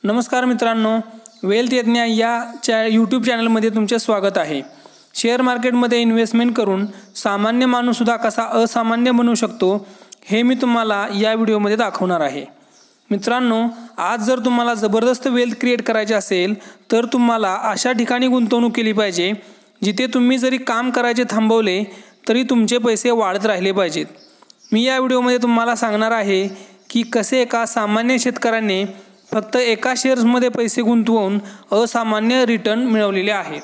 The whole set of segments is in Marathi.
नमस्कार मित्रांनो, वेल्थ यज्ञ या यूट्यूब चॅनलमध्ये तुमचे स्वागत आहे। शेअर मार्केटमध्ये इन्व्हेस्टमेंट करून सामान्य माणूससुद्धा कसा असामान्य बनू शकतो हे मी तुम्हाला या व्हिडिओमध्ये दाखवणार आहे। मित्रांनो, आज जर तुम्हाला जबरदस्त वेल्थ क्रिएट करायचे असेल तर तुम्हाला अशा ठिकाणी गुंतवणूक केली पाहिजे जिथे तुम्ही जरी काम करायचे थांबवले तरी तुमचे पैसे वाढत राहिले पाहिजेत। मी या व्हिडिओमध्ये तुम्हाला सांगणार आहे की कसे एका सामान्य शेतकऱ्याने फक्त एका शेअर्समध्ये पैसे गुंतवून असामान्य रिटर्न मिळवलेले आहेत।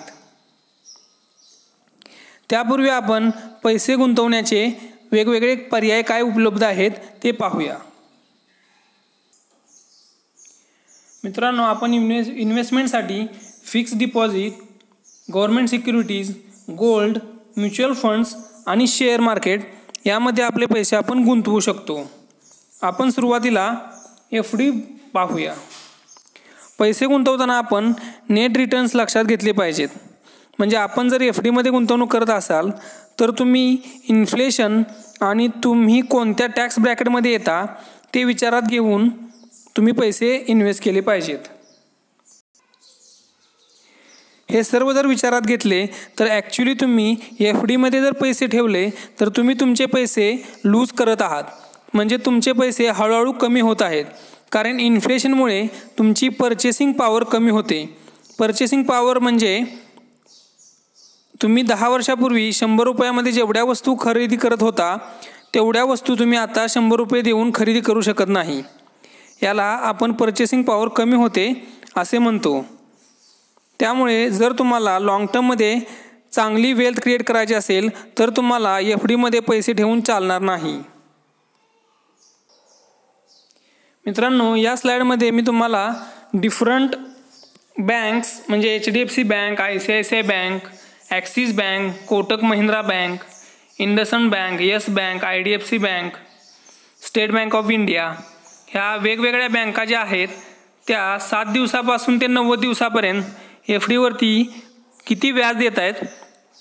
त्यापूर्वी आपण पैसे गुंतवण्याचे वेगवेगळे पर्याय काय उपलब्ध आहेत ते पाहूया। मित्रांनो, आपण इन्व्हेस्टमेंटसाठी fixed deposit, government securities, gold, mutual funds आणि शेअर मार्केट यामध्ये आपले पैसे आपण गुंतवू शकतो। आपण सुरुवातीला एफडी पाहूया। पैसे गुंतवताना आपण नेट रिटर्न्स लक्षात घेतले पाहिजेत। म्हणजे आपण जर एफडीमध्ये गुंतवणूक करत असाल तर तुम्ही इन्फ्लेशन आणि तुम्ही कोणत्या टॅक्स ब्रॅकेटमध्ये येता ते विचारात घेऊन तुम्ही पैसे इन्व्हेस्ट केले पाहिजेत। हे सर्व जर विचारात घेतले तर ॲक्च्युली तुम्ही एफडीमध्ये जर पैसे ठेवले तर तुम्ही तुमचे पैसे लूज करत आहात। म्हणजे तुमचे पैसे हळूहळू कमी होत आहेत, कारण इन्फ्लेशनमुळे तुमची पर्चेसिंग पॉवर कमी होते। पर्चेसिंग पॉवर म्हणजे तुम्ही 10 वर्षापूर्वी 100 रुपयामध्ये जेवढ्या वस्तू खरेदी करत होता तेवढ्या वस्तू तुम्ही आता 100 रुपये देऊन खरेदी करू शकत नाही। याला आपण पर्चेसिंग पॉवर कमी होते असे म्हणतो। त्यामुळे जर तुम्हाला लॉंग टर्ममध्ये चांगली वेल्थ क्रिएट करायची असेल तर तुम्हाला एफडीमध्ये पैसे ठेवून चालणार नाही। मित्रांनो, या स्लाइडमध्ये मी तुम्हाला डिफरंट बँक्स म्हणजे HDFC bank, ICICI bank, axis bank, Kotak Mahindra bank, IndusInd bank, yes bank, IDFC bank, state bank of India ह्या वेगवेगळ्या बँका ज्या आहेत त्या 7 दिवसापासून ते 90 दिवसापर्यंत एफडीवरती किती व्याज देत आहेत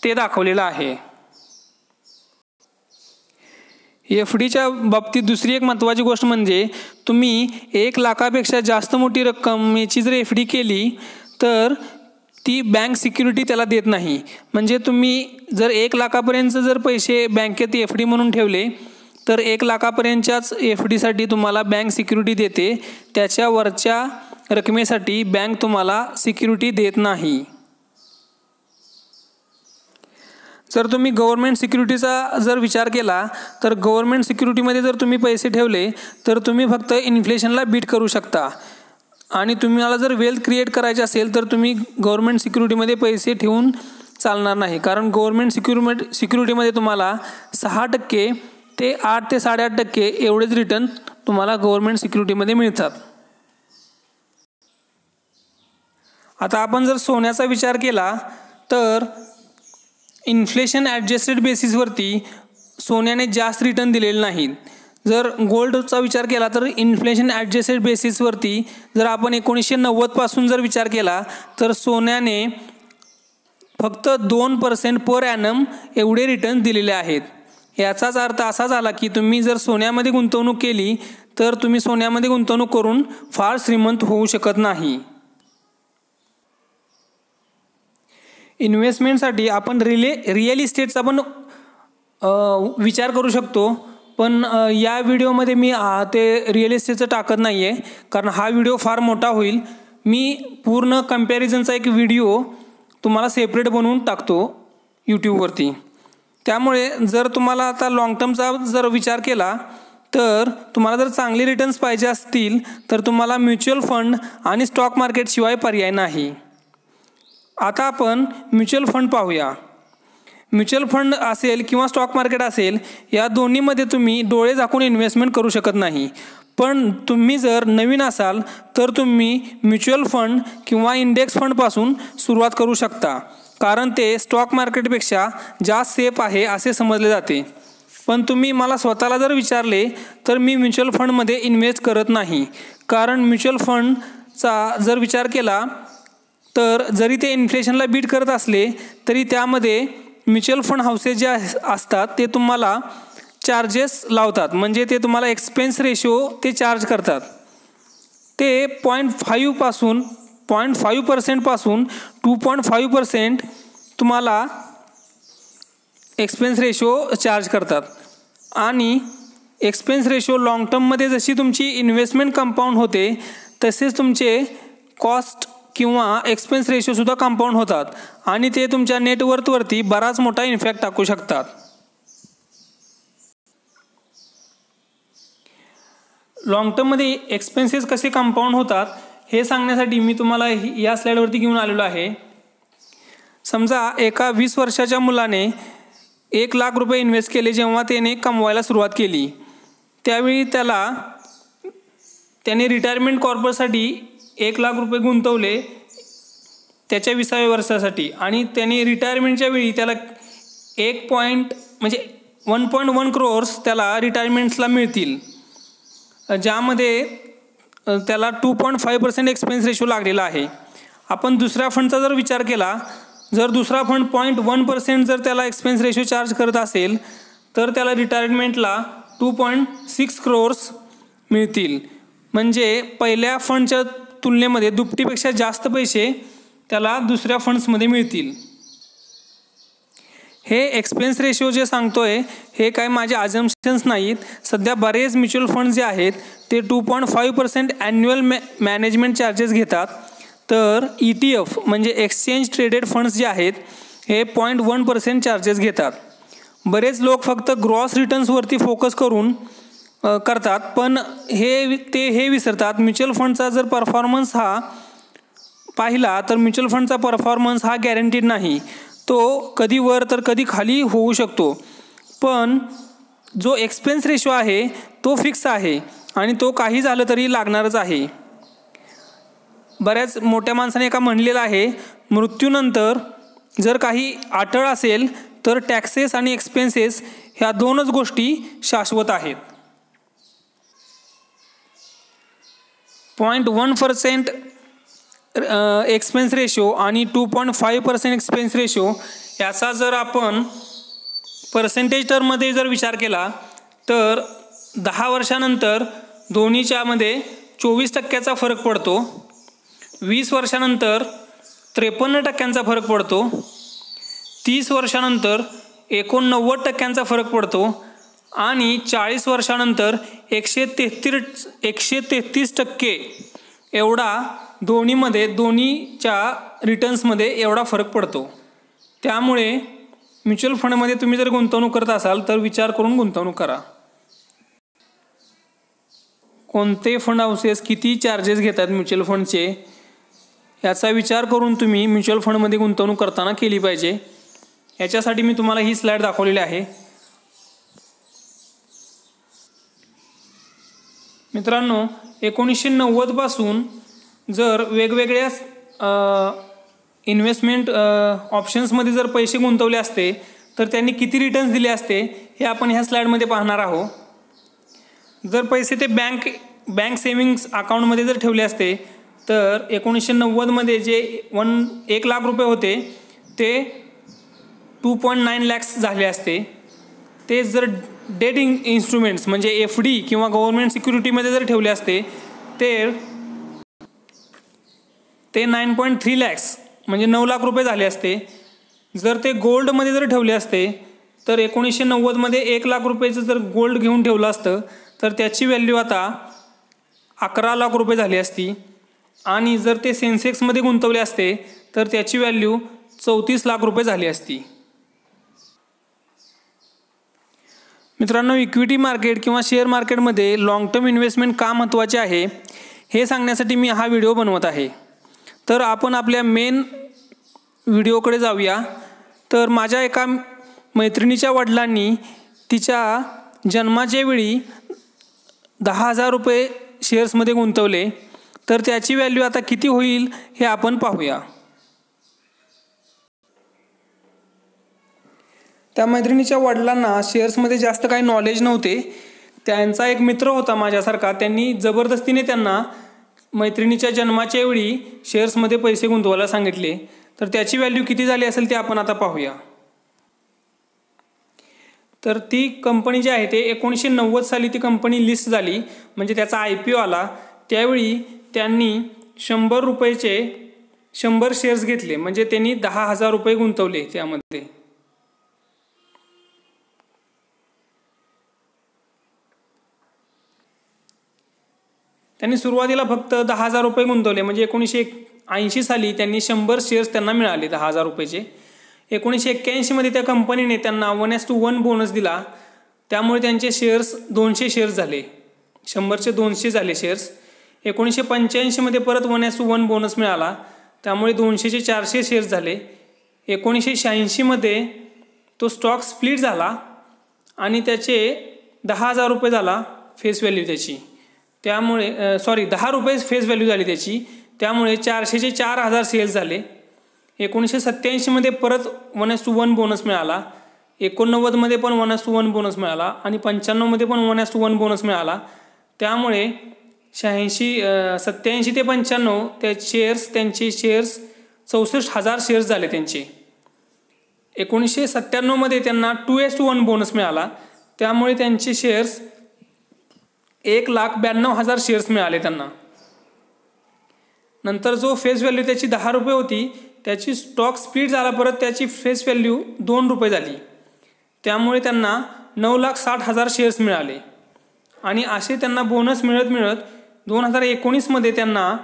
ते दाखवलेलं आहे। एफडीच्या बाबतीत दुसरी एक महत्त्वाची गोष्ट म्हणजे तुम्ही 1 लाखापेक्षा जास्त मोठी रक्कमेची जर एफडी केली तर ती बँक सिक्युरिटी त्याला देत नाही। म्हणजे तुम्ही जर 1 लाखापर्यंत जर पैसे बँकेत एफडी म्हणून ठेवले तर 1 लाखापर्यंतच्याच एफडीसाठी तुम्हाला बँक सिक्युरिटी देते, त्याच्यावरच्या रकमेसाठी बँक तुम्हाला सिक्युरिटी देत नाही। जर तुम्ही गव्हर्नमेंट सिक्युरिटीचा जर विचार केला तर गव्हर्नमेंट सिक्युरिटीमध्ये जर तुम्ही पैसे ठेवले तर तुम्ही फक्त इन्फ्लेशनला बीट करू शकता। आणि तुम्हाला जर वेल्थ क्रिएट करायचे असेल तर तुम्ही गव्हर्नमेंट सिक्युरिटीमध्ये पैसे ठेवून चालणार नाही, कारण गव्हर्नमेंट सिक्युरिटीमध्ये तुम्हाला 6% ते 8 ते 8.5% एवढेच रिटर्न तुम्हाला गव्हर्नमेंट सिक्युरिटीमध्ये मिळतात। आता आपण जर सोन्याचा विचार केला तर इन्फ्लेशन ॲडजस्टेड बेसिसवरती सोन्याने जास्त रिटर्न दिलेले नाहीत। जर गोल्डचा विचार केला तर इन्फ्लेशन ॲडजस्टेड बेसिसवरती जर आपण 1990 पासून जर विचार केला तर सोन्याने फक्त 2% पर ॲनम एवढे रिटर्न दिलेले आहेत। याचाच अर्थ असा झाला की तुम्ही जर सोन्यामध्ये गुंतवणूक केली तर तुम्ही सोन्यामध्ये गुंतवणूक करून फार श्रीमंत होऊ शकत नाही। इन्व्हेस्टमेंटसाठी आपण रिअल इस्टेटचा पण विचार करू शकतो, पण या व्हिडिओमध्ये मी ते रिअल इस्टेटचं टाकत नाही आहे, कारण हा व्हिडिओ फार मोठा होईल। मी पूर्ण कम्पॅरिझनचा एक व्हिडिओ तुम्हाला सेपरेट बनवून टाकतो यूट्यूबवरती। त्यामुळे जर तुम्हाला आता लॉंग टर्मचा जर विचार केला तर तुम्हाला जर चांगले रिटर्न्स पाहिजे असतील तर तुम्हाला म्युच्युअल फंड आणि स्टॉक मार्केटशिवाय पर्याय नाही। आता आपण म्युच्युअल फंड पाहूया। म्युच्युअल फंड असेल किंवा स्टॉक मार्केट असेल या दोन्हीमध्ये तुम्ही डोळे झाकून इन्व्हेस्टमेंट करू शकत नाही। पण तुम्ही जर नवीन असाल तर तुम्ही म्युच्युअल फंड किंवा इंडेक्स फंडपासून सुरुवात करू शकता, कारण ते स्टॉक मार्केटपेक्षा जास्त सेफ आहे असे समजले जाते। पण तुम्ही मला स्वतःला जर विचारले तर मी म्युच्युअल फंडमध्ये इन्व्हेस्ट करत नाही, कारण म्युच्युअल फंडचा जर विचार केला तर जरी ते इन्फ्लेशनला बीट करत असले तरी त्यामध्ये म्युच्युअल फंड हाऊसेस जे असतात ते तुम्हाला चार्जेस लावतात। म्हणजे ते तुम्हाला एक्सपेन्स रेशो ते चार्ज करतात। ते 0.5% पासून 2.5% तुम्हाला एक्सपेन्स रेशो चार्ज करतात. आणि एक्सपेन्स रेशो लॉंग टर्ममध्ये जशी तुमची इन्व्हेस्टमेंट कंपाऊंड होते तसेच तुमचे कॉस्ट किंवा एक्सपेन्स रेशोसुद्धा कंपाऊंड होतात आणि ते तुमच्या नेटवर्थवरती बराच मोठा इम्पॅक्ट टाकू शकतात. लॉंग टर्ममध्ये एक्सपेन्सेस कसे कंपाऊंड होतात हे सांगण्यासाठी मी तुम्हाला या स्लाईडवरती घेऊन आलेलो आहे. समजा एका 20 वर्षाच्या मुलाने 1 लाख रुपये इन्व्हेस्ट केले जेव्हा त्याने कमवायला सुरुवात केली. त्यावेळी त्याने रिटायरमेंट कॉर्पससाठी 1 लाख रुपये गुंतवले त्याच्या 20व्या वर्षासाठी आणि त्याने रिटायरमेंटच्या वेळी त्याला 1.1 crores त्याला रिटायरमेंट्सला मिळतील, ज्यामध्ये त्याला 2.5% एक्सपेन्स रेशो लागलेला आहे. आपण दुसऱ्या फंडचा जर विचार केला, जर दुसरा फंड 0.1% जर त्याला एक्सपेन्स रेशो चार्ज करत असेल तर त्याला रिटायरमेंटला 2.6 crores मिळतील. म्हणजे पहिल्या फंडच्या तुलनेमध्ये दुपटीपेक्षा जास्त पैसे त्याला दुसऱ्या फंड्समध्ये मिळतील. हे एक्सपेन्स रेशो जे सांगतोय हे काय माझे अजम्पशन्स नाहीत. सध्या बरेच म्युच्युअल फंड जे आहेत ते 2.5% ॲन्युअल मॅनेजमेंट चार्जेस घेतात. तर ETF म्हणजे एक्सचेंज ट्रेडेड फंड्स जे आहेत हे 0.1% चार्जेस घेतात. बरेच लोक फक्त ग्रॉस रिटर्न्सवरती फोकस करून करतात, पण हे विसरतात म्युच्युअल फंडचा जर परफॉर्मन्स हा पाहिला तर म्युच्युअल फंडचा परफॉर्मन्स हा गॅरंटीड नाही. तो कधी वर तर कधी खाली होऊ शकतो, पण जो एक्सपेन्स रेशो आहे तो फिक्स आहे आणि तो काही झालं तरी लागणारच आहे. बऱ्याच मोठ्या माणसाने एका म्हणलेलं आहे, मृत्यूनंतर जर काही अटळ असेल तर टॅक्सेस आणि एक्सपेन्सेस ह्या दोनच गोष्टी शाश्वत आहेत. 0.1% एक्सपेन्स रेशो आणि 2.5% एक्सपेन्स रेशो याचा जर आपण पर्सेंटेज टर्ममध्ये जर विचार केला तर 10 वर्षानंतर दोन्हीच्यामध्ये 24% फरक पडतो. 20 वर्षानंतर 53% फरक पडतो. 30 वर्षानंतर 89% फरक पडतो आणि 40 वर्षानंतर 133% एवढा दोन्हीच्या रिटर्न्समध्ये एवढा फरक पडतो. त्यामुळे म्युच्युअल फंडमध्ये तुम्ही जर गुंतवणूक करत असाल तर विचार करून गुंतवणूक करा. कोणते फंड हाऊसेस किती चार्जेस घेतात म्युच्युअल फंडचे याचा विचार करून तुम्ही म्युच्युअल फंडमध्ये गुंतवणूक करताना केली पाहिजे. याच्यासाठी मी तुम्हाला ही स्लाईड दाखवलेली आहे. मित्रांनो, 1990 पासून जर वेगवेगळ्या इन्व्हेस्टमेंट ऑप्शन्समध्ये जर पैसे गुंतवले असते तर त्यांनी किती रिटर्न्स दिले असते हे आपण ह्या स्लाईडमध्ये पाहणार आहोत. जर पैसे ते बँक सेविंग्स अकाउंटमध्ये जर ठेवले असते तर 1990मध्ये जे 1 लाख रुपये होते ते 2.9 lakhs झाले असते. ते जर डेट इन्स्ट्रुमेंट्स म्हणजे FD किंवा गव्हर्नमेंट सिक्युरिटीमध्ये जर ठेवले असते ते 9.3 lakhs म्हणजे 9 लाख रुपये झाले असते. जर ते गोल्डमध्ये जर ठेवले असते तर 1990मध्ये 1 लाख रुपयेचं जर गोल्ड घेऊन ठेवलं असतं तर त्याची व्हॅल्यू आता 11 लाख रुपये झाली असती. आणि जर ते सेन्सेक्समध्ये गुंतवले असते तर त्याची व्हॅल्यू 34 लाख रुपये झाली असती. मित्रांनो, इक्विटी मार्केट किंवा शेअर मार्केटमध्ये लॉंग टर्म इन्व्हेस्टमेंट का महत्त्वाचे आहे हे सांगण्यासाठी मी हा व्हिडिओ बनवत आहे. तर आपण आपल्या मेन व्हिडिओकडे जाऊया. तर माझ्या एका मैत्रिणीच्या वडिलांनी तिच्या जन्माच्या वेळी 10,000 रुपये शेअर्समध्ये गुंतवले, तर त्याची व्हॅल्यू आता किती होईल हे आपण पाहूया. त्या मैत्रिणीच्या वडिलांना शेअर्समध्ये जास्त काही नॉलेज नव्हते. त्यांचा एक मित्र होता माझ्यासारखा, त्यांनी जबरदस्तीने त्यांना मैत्रिणीच्या जन्माच्या वेळी शेअर्समध्ये पैसे गुंतवायला सांगितले. तर त्याची व्हॅल्यू किती झाली असेल ते आपण आता पाहूया. तर ती कंपनी जी आहे ते 1990 साली ती कंपनी लिस्ट झाली, म्हणजे त्याचा IPO आला. त्यावेळी त्यांनी 100 रुपयाचे 100 शेअर्स घेतले, म्हणजे त्यांनी 10,000 रुपये गुंतवले त्यामध्ये. त्यांनी सुरुवातीला फक्त 10,000 रुपये गुंतवले, म्हणजे 1980 साली त्यांनी 100 शेअर्स त्यांना मिळाले 10,000 रुपयाचे. 1981 मध्ये त्या कंपनीने त्यांना 1:1 बोनस दिला, त्यामुळे त्यांचे शेअर्स 200 शेअर्स झाले. 100चे 200 झाले शेअर्स. 1985 मध्ये परत 1:1 बोनस मिळाला, त्यामुळे 200चे 400 शेअर्स झाले. 1986 मध्ये तो स्टॉक स्प्लिट झाला आणि त्याचे 10,000 रुपये झाला फेस व्हॅल्यू त्याची. त्यामुळे 10 रुपये फेस व्हॅल्यू झाली त्याची, त्यामुळे 400चे 4,000 शेअर्स झाले. 1987 मध्ये परत 1:1 बोनस मिळाला. 89 मध्ये पण 1:1 बोनस मिळाला आणि 95 मध्ये पण 1:1 बोनस मिळाला. त्यामुळे 87 ते 95 त्यांचे शेअर्स 64,000 शेअर्स झाले त्यांचे. 1997 मध्ये त्यांना 2:1 बोनस मिळाला, त्यामुळे त्यांचे शेअर्स 1,92,000 शेअर्स मिळाले त्यांना. नंतर जो फेस व्हॅल्यू त्याची 10 रुपये होती, त्याची स्टॉक स्प्लिट झाला, परत त्याची फेस व्हॅल्यू 2 रुपये झाली, त्यामुळे त्यांना 9,60,000 शेअर्स मिळाले. आणि असे त्यांना बोनस मिळत मिळत 2019 मध्ये त्यांना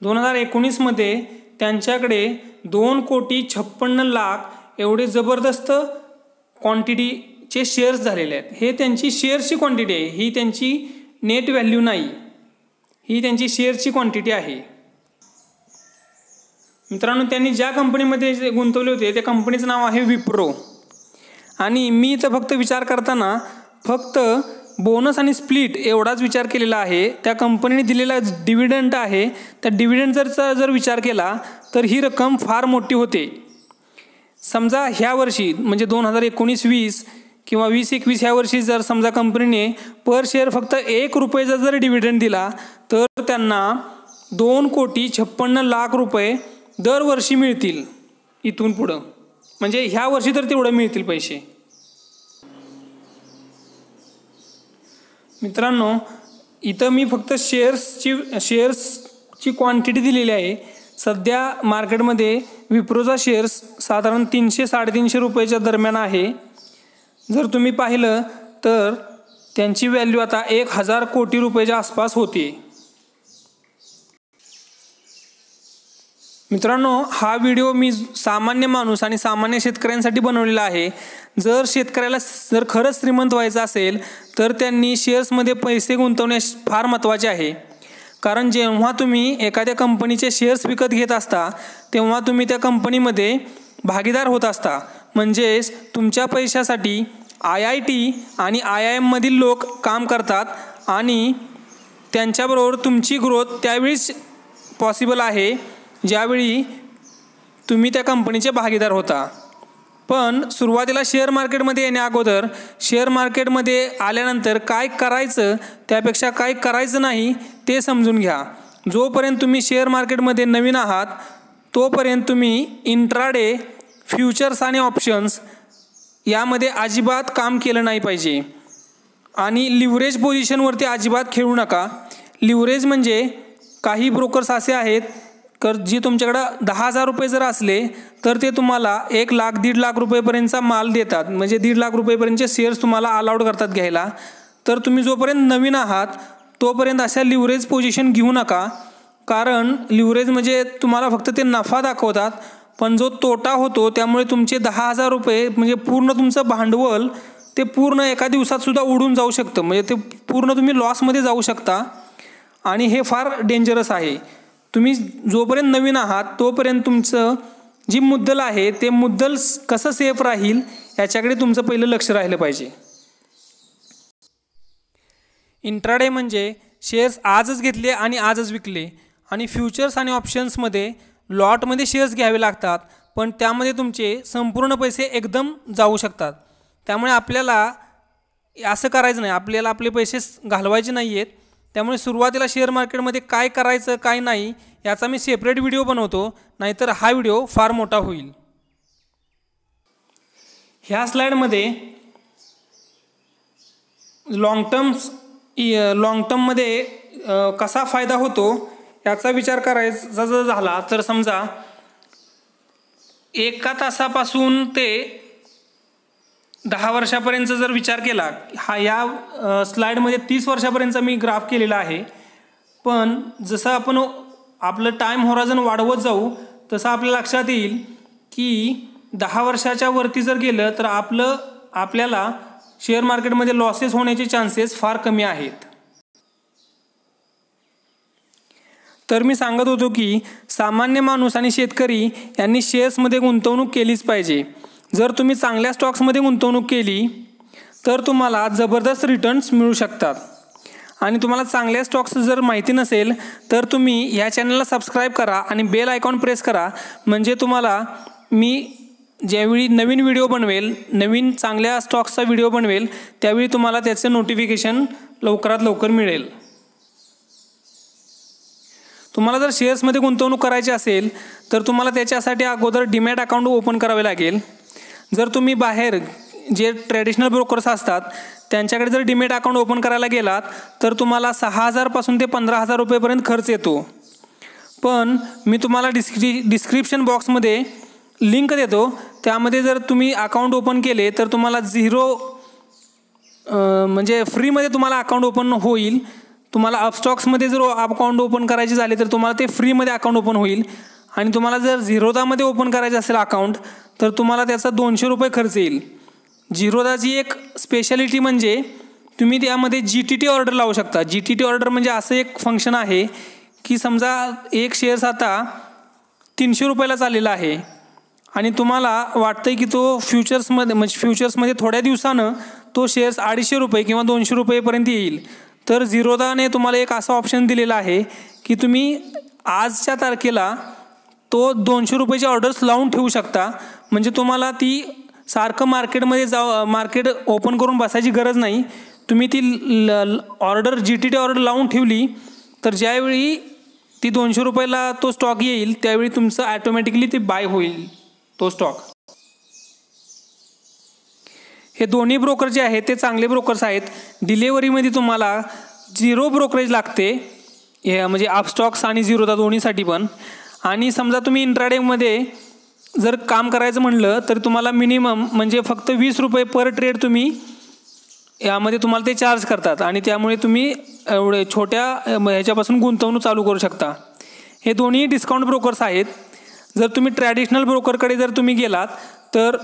2019 मध्ये त्यांच्याकडे 2,56,00,000 एवढे जबरदस्त क्वांटिटीचे शेअर्स झालेले आहेत. हे त्यांची शेअर्सची क्वांटिटी आहे, ही त्यांची नेट व्हॅल्यू नाही, ही त्यांची शेअर्सची क्वांटिटी आहे. मित्रांनो, त्यांनी ज्या कंपनीमध्ये गुंतवले होते त्या कंपनीचं नाव आहे विप्रो. आणि मी तर फक्त विचार करताना फक्त बोनस आणि स्प्लिट एवढाच विचार केलेला आहे. त्या कंपनीने दिलेला डिव्हिडंड आहे, त्या डिव्हिडंडचा जर विचार केला तर ही रक्कम फार मोठी होते. समजा ह्या वर्षी म्हणजे 2019-20 किंवा 20-21 ह्या वर्षी जर समजा कंपनीने पर शेअर फक्त 1 रुपयाचा जर डिव्हिडंड दिला तर त्यांना 2,56,00,000 रुपये दरवर्षी मिळतील इथून पुढं. म्हणजे ह्या वर्षी तर तेवढं मिळतील पैसे. मित्रांनो, इथं मी फक्त शेअर्सची क्वांटिटी दिलेली आहे. सध्या मार्केटमध्ये विप्रोचा शेअर्स साधारण 300-350 रुपयाच्या दरम्यान आहे. जर तुम्ही पाहिलं तर त्यांची व्हॅल्यू आता 1,000 कोटी रुपयाच्या आसपास होती. मित्रांनो, हा व्हिडिओ मी सामान्य माणूस आणि सामान्य शेतकऱ्यांसाठी बनवलेला आहे. जर शेतकऱ्याला जर खरंच श्रीमंत व्हायचं असेल तर त्यांनी शेअर्समध्ये पैसे गुंतवणे फार महत्त्वाचे आहे. कारण जेव्हा तुम्ही एखाद्या कंपनीचे शेअर्स विकत घेत असता तेव्हा तुम्ही त्या कंपनीमध्ये भागीदार होत असता. म्हणजेच तुमच्या पैशासाठी IIT आणि IIM मधील लोक काम करतात आणि त्यांच्याबरोबर तुमची ग्रोथ त्यावेळीच पॉसिबल आहे ज्यावेळी तुम्ही त्या कंपनीचे भागीदार होता. पण सुरुवातीला शेअर मार्केटमध्ये येण्या अगोदर शेअर मार्केटमध्ये आल्यानंतर काय करायचं त्यापेक्षा काय करायचं नाही ते समजून घ्या. जोपर्यंत तुम्ही शेअर मार्केटमध्ये नवीन आहात तोपर्यंत तुम्ही इंट्राडे, फ्युचर्स आणि ऑप्शन्स यामध्ये अजिबात काम केलं नाही पाहिजे. आणि लिव्हरेज पोझिशनवरती अजिबात खेळू नका. लिव्हरेज म्हणजे काही ब्रोकर्स असे आहेत तर जे तुमच्याकडं 10,000 रुपये जर असले तर ते तुम्हाला 1 लाख 1.5 लाख रुपयेपर्यंतचा माल देतात. म्हणजे 1.5 लाख रुपयेपर्यंतचे शेअर्स तुम्हाला अलाउड करतात घ्यायला. तर तुम्ही जोपर्यंत नवीन आहात तोपर्यंत अशा लिव्हरेज पोझिशन घेऊ नका. कारण लिव्हरेज म्हणजे तुम्हाला फक्त ते नफा दाखवतात पण जो तोटा होतो त्यामुळे तुमचे 10,000 रुपये म्हणजे पूर्ण तुमचं भांडवल ते पूर्ण एका दिवसातसुद्धा उडून जाऊ शकतं. म्हणजे ते पूर्ण तुम्ही लॉसमध्ये जाऊ शकता आणि हे फार डेंजरस आहे. तुम्ही जोपर्यंत नवीन आहात तोपर्यंत तुमचं जी मुद्दल आहे ते मुद्दल कसं सेफ राहील याच्याकडे तुमचं पहिलं लक्ष राहिलं पाहिजे. इंट्राडे म्हणजे शेअर्स आजच घेतले आणि आजच विकले. आणि फ्युचर्स आणि ऑप्शन्समध्ये लॉटमध्ये शेअर्स घ्यावे लागतात पण त्यामध्ये तुमचे संपूर्ण पैसे एकदम जाऊ शकतात. त्यामुळे आपल्याला असं करायचं नाही, आपल्याला आपले पैसे घालवायचे नाही आहेत. त्यामुळे सुरुवातीला शेअर मार्केटमध्ये काय करायचं काय नाही याचा मी सेपरेट व्हिडिओ बनवतो, नाहीतर हा व्हिडिओ फार मोठा होईल. ह्या स्लाईडमध्ये लॉंग टर्ममध्ये कसा फायदा होतो याचा विचार करायचा जर झाला तर समजा 1 तासापासून ते 10 वर्षापर्यंत जर विचार केला, या स्लाईडमध्ये 30 वर्षापर्यंतचा मी ग्राफ केलेला आहे, पण जसं आपण आपलं टाईम होरायझन वाढवत जाऊ तसं आपल्या लक्षात येईल की 10 वर्षाच्या वरती जर गेलं तर आपल्याला शेअर मार्केटमध्ये लॉसेस होण्याचे चान्सेस फार कमी आहेत. तर मी सांगत होतो की सामान्य माणूस आणि शेतकरी यांनी शेअर्समध्ये गुंतवणूक केलीच पाहिजे. जर तुम्ही चांगल्या स्टॉक्समध्ये गुंतवणूक केली तर तुम्हाला जबरदस्त रिटर्न्स मिळू शकतात. आणि तुम्हाला चांगल्या स्टॉक्स जर माहिती नसेल तर तुम्ही ह्या चॅनलला सबस्क्राईब करा आणि बेल आयकॉन प्रेस करा, म्हणजे तुम्हाला मी ज्यावेळी नवीन व्हिडिओ बनवेल, नवीन चांगल्या स्टॉक्सचा व्हिडिओ बनवेल, त्यावेळी तुम्हाला त्याचे नोटिफिकेशन लवकरात लवकर मिळेल. तुम्हाला जर शेअर्समध्ये गुंतवणूक करायची असेल तर तुम्हाला त्याच्यासाठी अगोदर डीमॅट अकाउंट ओपन करावे लागेल. जर तुम्ही बाहेर जे ट्रॅडिशनल ब्रोकर्स असतात त्यांच्याकडे जर डीमॅट अकाउंट ओपन करायला गेलात तर तुम्हाला 6,000 पासून ते 15,000 रुपयेपर्यंत खर्च येतो. पण मी तुम्हाला डिस्क्रिप्शन बॉक्समध्ये लिंक देतो, त्यामध्ये जर तुम्ही अकाउंट ओपन केले तर तुम्हाला म्हणजे फ्रीमध्ये तुम्हाला अकाउंट ओपन होईल. तुम्हाला अपस्टॉक्समध्ये जर अकाउंट ओपन करायचे झाले तर तुम्हाला ते फ्रीमध्ये अकाउंट ओपन होईल. आणि तुम्हाला जर झिरोदामध्ये ओपन करायचं असेल अकाउंट तर तुम्हाला त्याचा 200 रुपये खर्च येईल. झिरोदाची एक स्पेशालिटी म्हणजे तुम्ही त्यामध्ये GTT ऑर्डर लावू शकता. GTT ऑर्डर म्हणजे असं एक फंक्शन आहे की समजा एक शेअर्स आता 300 रुपयाला चाललेला आहे आणि तुम्हाला वाटतं की तो फ्युचर्समध्ये थोड्या दिवसानं तो शेअर्स 250 रुपये किंवा 200 रुपयेपर्यंत येईल. तर झिरोदाने तुम्हाला एक असा ऑप्शन दिलेला आहे की तुम्ही आजच्या तारखेला तो 200 रुपयाची ऑर्डर्स लावून ठेवू शकता. म्हणजे तुम्हाला ती सारखं मार्केट ओपन करून बसायची गरज नाही. तुम्ही ती GTT ऑर्डर लावून ठेवली तर ज्यावेळी ती 200 रुपयाला तो स्टॉक येईल त्यावेळी तुमचं ॲटोमॅटिकली ते बाय होईल तो स्टॉक. हे दोन्ही ब्रोकर जे आहेत ते चांगले ब्रोकर्स आहेत. डिलेवरीमध्ये तुम्हाला 0 ब्रोकरेज लागते, हे म्हणजे अपस्टॉक्स आणि झिरोदा दोन्हीसाठी पण. आणि समजा तुम्ही इंट्राडेमध्ये जर काम करायचं म्हणलं तर तुम्हाला मिनिमम म्हणजे फक्त 20 रुपये पर ट्रेड तुम्ही यामध्ये तुम्हाला ते चार्ज करतात आणि त्यामुळे तुम्ही एवढे छोट्या ह्याच्यापासून गुंतवणूक चालू करू शकता. हे दोन्ही डिस्काउंट ब्रोकर्स आहेत. जर तुम्ही ट्रॅडिशनल ब्रोकरकडे जर तुम्ही गेलात तर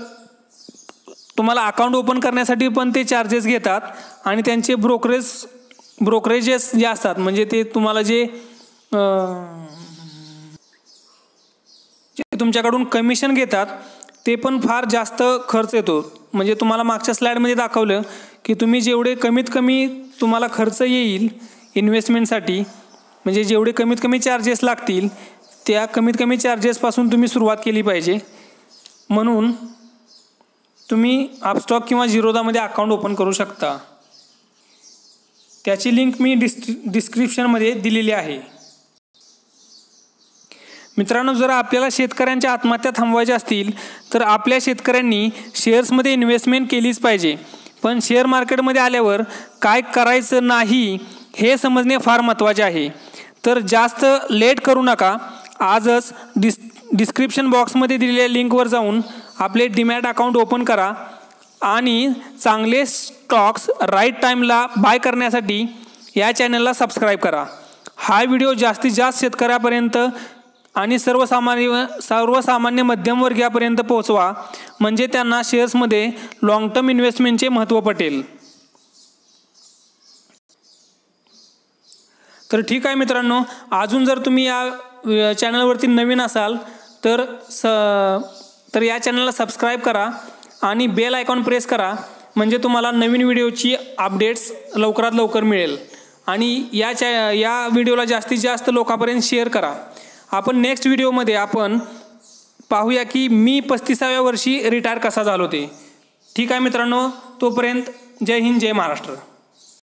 तुम्हाला अकाउंट ओपन करण्यासाठी पण ते चार्जेस घेतात आणि त्यांचे ब्रोकरेजेस जे असतात म्हणजे ते तुम्हाला जे तुमच्याकडून कमिशन घेतात ते पण फार जास्त खर्च येतो. म्हणजे तुम्हाला मागच्या स्लाईडमध्ये दाखवलं की तुम्ही जेवढे कमीत कमी तुम्हाला खर्च येईल इन्व्हेस्टमेंटसाठी, म्हणजे जेवढे कमीत कमी चार्जेस लागतील त्या कमीत कमी चार्जेसपासून तुम्ही सुरुवात केली पाहिजे. म्हणून तुम्ही अपस्टॉक किंवा झिरोदामध्ये अकाउंट ओपन करू शकता. त्याची लिंक मी डिस्क्रिप्शनमध्ये दिलेली आहे. मित्रांनो, जर आपल्याला शेतकऱ्यांच्या आत्महत्या थांबवायच्या असतील तर आपल्या शेतकऱ्यांनी शेअर्समध्ये इन्व्हेस्टमेंट केलीच पाहिजे. पण शेअर मार्केटमध्ये आल्यावर काय करायचं नाही हे समजणे फार महत्त्वाचे आहे. तर जास्त लेट करू नका. आजच डिस्क्रिप्शन बॉक्समध्ये दिलेल्या लिंकवर जाऊन आपले डीमॅट अकाउंट ओपन करा आणि चांगले स्टॉक्स राईट टाईमला बाय करण्यासाठी या चॅनलला सबस्क्राईब करा. हा व्हिडिओ जास्तीत जास्त शेतकऱ्यापर्यंत आणि सर्वसामान्य मध्यमवर्गीयापर्यंत पोहोचवा, म्हणजे त्यांना शेअर्समध्ये लॉंग टर्म इन्व्हेस्टमेंटचे महत्त्व पटेल. तर ठीक आहे मित्रांनो, अजून जर तुम्ही या चॅनलवरती नवीन असाल तर या चॅनलला सबस्क्राईब करा आणि बेल आयकॉन प्रेस करा, म्हणजे तुम्हाला नवीन व्हिडिओची अपडेट्स लवकरात लवकर मिळेल. आणि या व्हिडिओला जास्तीत जास्त लोकांपर्यंत शेअर करा. आपण नेक्स्ट व्हिडिओमध्ये आपण पाहूया की मी 35व्या वर्षी रिटायर कसा झालो ते. ठीक आहे मित्रांनो, तोपर्यंत जय हिंद, जय महाराष्ट्र.